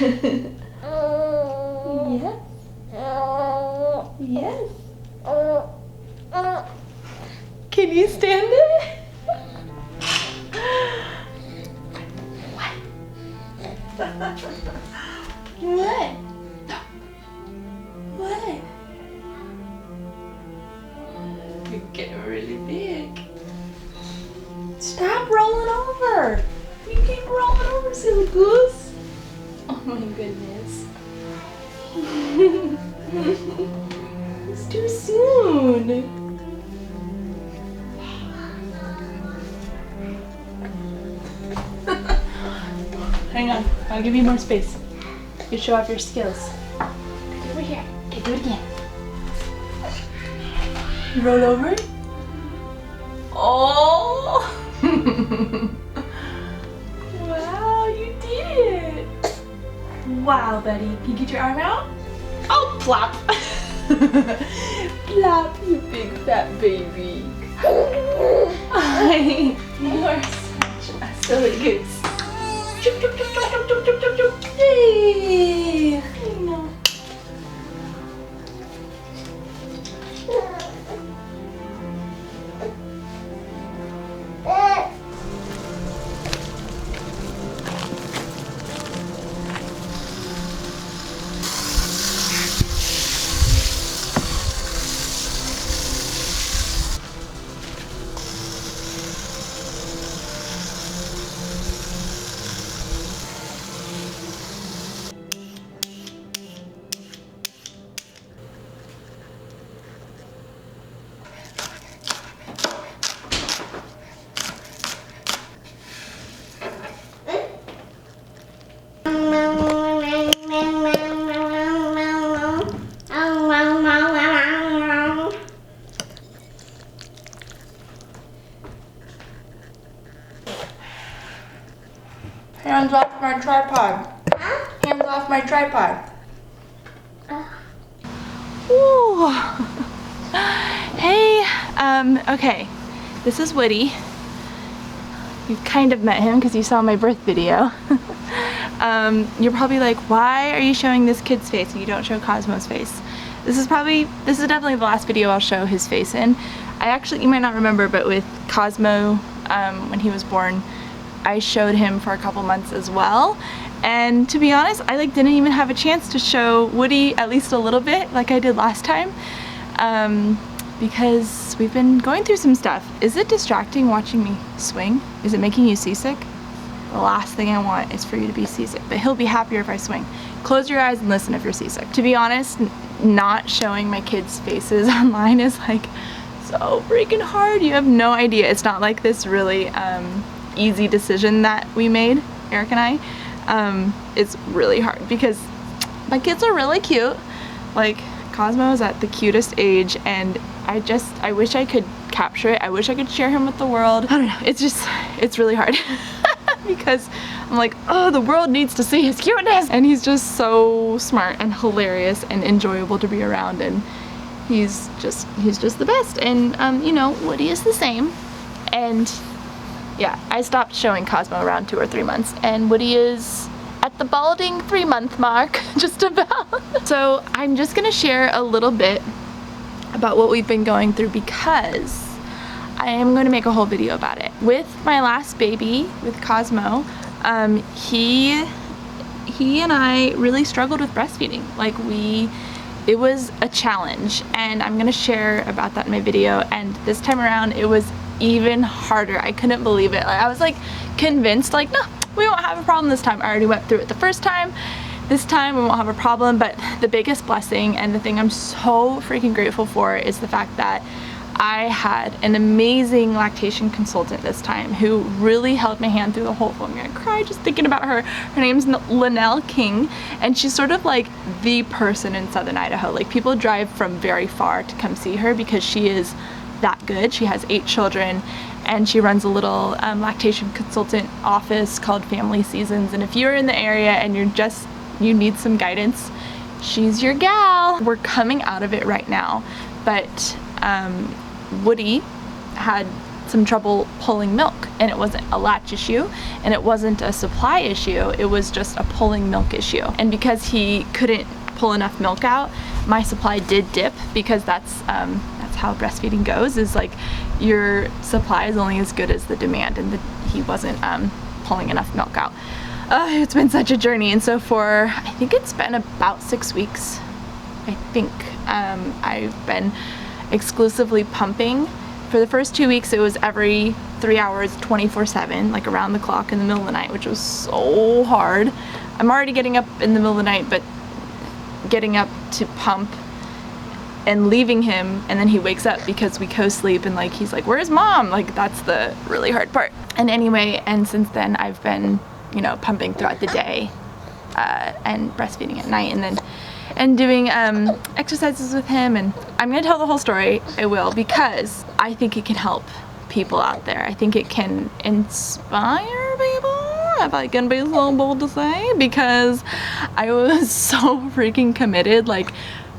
Yes. Yes. Can you stand it? What? What? You're getting really big. Stop rolling over. You keep rolling over, silly goose. Oh my goodness. It's too soon. Hang on, I'll give you more space. You show off your skills. Over here. Okay, do it again. You roll over. Oh! Wow, you did it! Wow, buddy. Can you get your arm out? Oh, plop! Plop, you big fat baby. You are such a silly goose. Chup, chup, chup, chup, chup, chup, chup, chup. Yay! I know. Hands off my tripod. Hands off my tripod. Ooh. Hey, okay. This is Woody. You've kind of met him because you saw my birth video. You're probably like, why are you showing this kid's face and you don't show Cosmo's face? This is definitely the last video I'll show his face in. You might not remember, but with Cosmo, when he was born, I showed him for a couple months as well. And to be honest, I didn't even have a chance to show Woody at least a little bit like I did last time. Because we've been going through some stuff. Is it distracting watching me swing? Is it making you seasick? The last thing I want is for you to be seasick, but he'll be happier if I swing. Close your eyes and listen if you're seasick. To be honest, not showing my kids' faces online is so freaking hard. You have no idea. It's not like this really easy decision that we made, Eric and I. It's really hard because my kids are really cute. Cosmo is at the cutest age, and I wish I could capture it. I wish I could share him with the world. I don't know, it's really hard because I'm like, oh, the world needs to see his cuteness. And he's just so smart and hilarious and enjoyable to be around, and he's just the best. And you know, Woody is the same. And yeah, I stopped showing Cosmo around 2 or 3 months, and Woody is at the balding 3-month mark, just about. So I'm just gonna share a little bit about what we've been going through because I am going to make a whole video about it. With my last baby, with Cosmo, he and I really struggled with breastfeeding. It was a challenge, and I'm gonna share about that in my video. And this time around, it was even harder. I couldn't believe it. I was convinced, no, we won't have a problem this time. I already went through it the first time. This time we won't have a problem. But the biggest blessing and the thing I'm so freaking grateful for is the fact that I had an amazing lactation consultant this time who really held my hand through the whole thing. I'm gonna cry just thinking about her. Her name's Linnell King, and she's sort of the person in Southern Idaho. People drive from very far to come see her because she is that good. She has 8 children, and she runs a little lactation consultant office called Family Seasons. And if you're in the area and you need some guidance, she's your gal. We're coming out of it right now, but Woody had some trouble pulling milk, and it wasn't a latch issue and it wasn't a supply issue, it was just a pulling milk issue. And because he couldn't pull enough milk out, my supply did dip, because that's how breastfeeding goes, is like your supply is only as good as the demand, and he wasn't pulling enough milk out. It's been such a journey. And so for, I think it's been about 6 weeks, I think, I've been exclusively pumping. For the first 2 weeks, it was every 3 hours, 24/7, like around the clock in the middle of the night, which was so hard. I'm already getting up in the middle of the night, but getting up to pump and leaving him, and then he wakes up because we co-sleep, and like he's like, where's mom? Like, that's the really hard part. And anyway, and since then I've been, you know, pumping throughout the day and breastfeeding at night, and doing exercises with him. And I'm gonna tell the whole story. I will, because I think it can help people out there. I think it can inspire people, if I can be so bold to say, because I was so freaking committed. Like,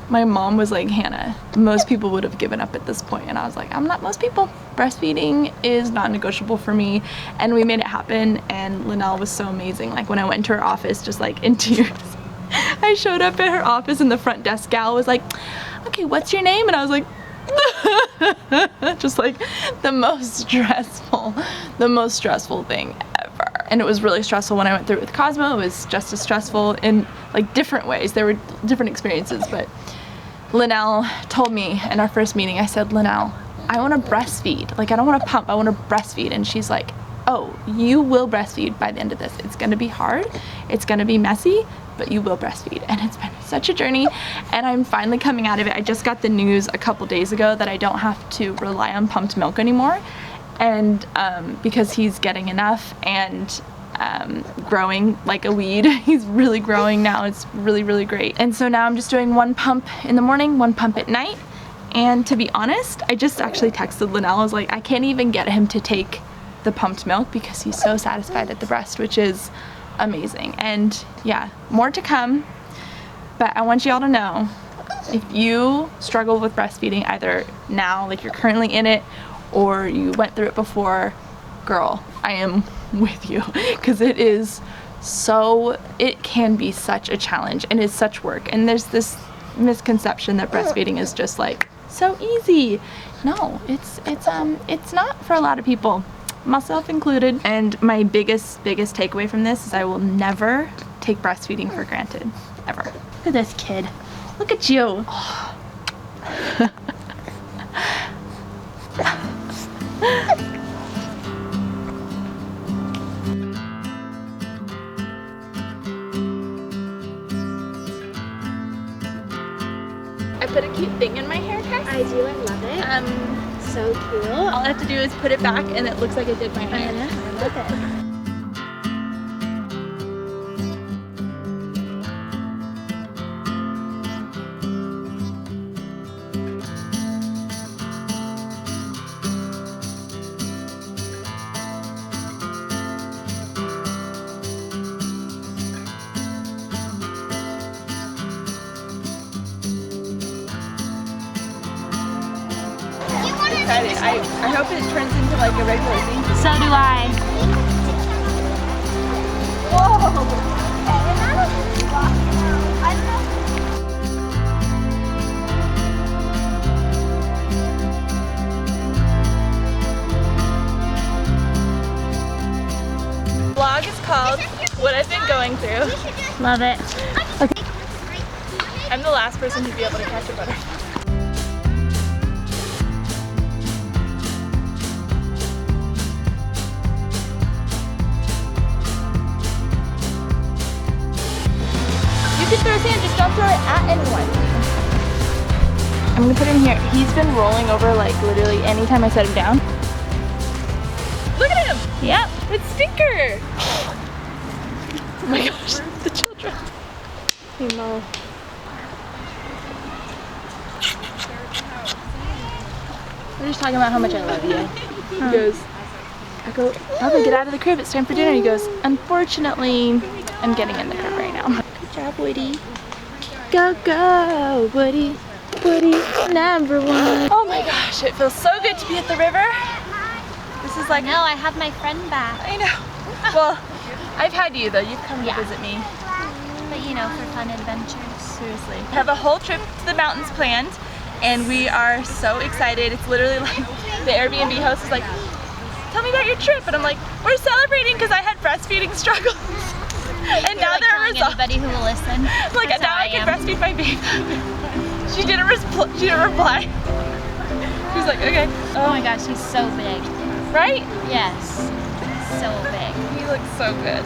my mom was like, Hannah, most people would have given up at this point. And I was like, I'm not most people. Breastfeeding is non-negotiable for me. And we made it happen. And Linnell was so amazing. Like, when I went to her office, just like in tears, I showed up at her office and the front desk gal was like, okay, what's your name? And I was like, just like the most stressful thing ever. And it was really stressful when I went through it with Cosmo. It was just as stressful in like different ways. There were different experiences, but Linnell told me in our first meeting, I said, Linnell, I want to breastfeed. Like, I don't want to pump, I want to breastfeed. And she's like, oh, you will breastfeed by the end of this. It's going to be hard, it's going to be messy, but you will breastfeed. And it's been such a journey, and I'm finally coming out of it. I just got the news a couple days ago that I don't have to rely on pumped milk anymore, and because he's getting enough and growing like a weed. He's really growing now. It's really, really great. And so now I'm just doing one pump in the morning, one pump at night. And to be honest, I just actually texted Linnell. I was like, I can't even get him to take the pumped milk because he's so satisfied at the breast, which is amazing. And yeah, more to come. But I want you all to know, if you struggle with breastfeeding either now, like you're currently in it, or you went through it before, girl, I am with you, because it can be such a challenge and it's such work. And there's this misconception that breastfeeding is just like so easy. No, it's not for a lot of people, myself included. And my biggest takeaway from this is I will never take breastfeeding for granted, ever. Look at this kid. Look at you. I put a cute thing in my hair, Tess. I do, I love it. So cute. All I have to do is put it back and it looks like I did my hair. I love it. Excited. I hope it turns into like a regular thing. So do I. Vlog is called What I've Been Going Through. Love it. Okay. I'm the last person to be able to catch a butterfly. You can throw sand, just don't throw it at anyone. I'm gonna put him here. He's been rolling over like literally anytime I set him down. Look at him! Yep. It's Stinker! Oh my gosh, the children. Hey, Mo. We're just talking about how much I love you. He goes, I go, Bubba, get out of the crib, it's time for dinner. He goes, unfortunately, I'm getting in the crib right now. Good job, Woody. Go, go, Woody. Woody, number one. Oh my gosh, it feels so good to be at the river. was like, No, I have my friend back. I know. Well, I've had you though. You've come to visit me. But you know, for fun adventures. Seriously. We have a whole trip to the mountains planned, and we are so excited. It's literally like the Airbnb host is like, tell me about your trip, and I'm like, we're celebrating because I had breastfeeding struggles, and now Like they're telling resolved. anybody who will listen. Like That's now how I can am. breastfeed my baby. She didn't reply. She was like, okay. Oh my gosh, he's so big. Right? Yes. So big. He looks so good.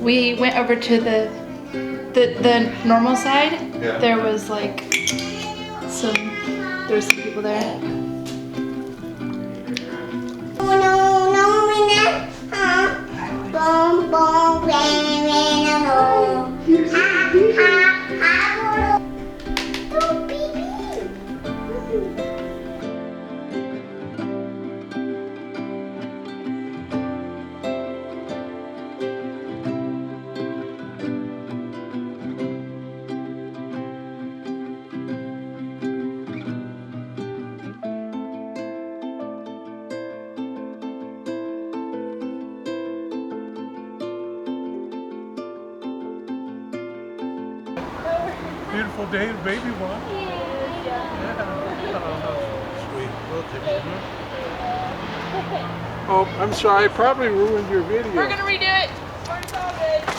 We went over to the normal side. Yeah. There was like some people there. Beautiful day, the baby one. Yeah. Oh, sweet. We'll take it. Oh, I'm sorry. I probably ruined your video. We're gonna redo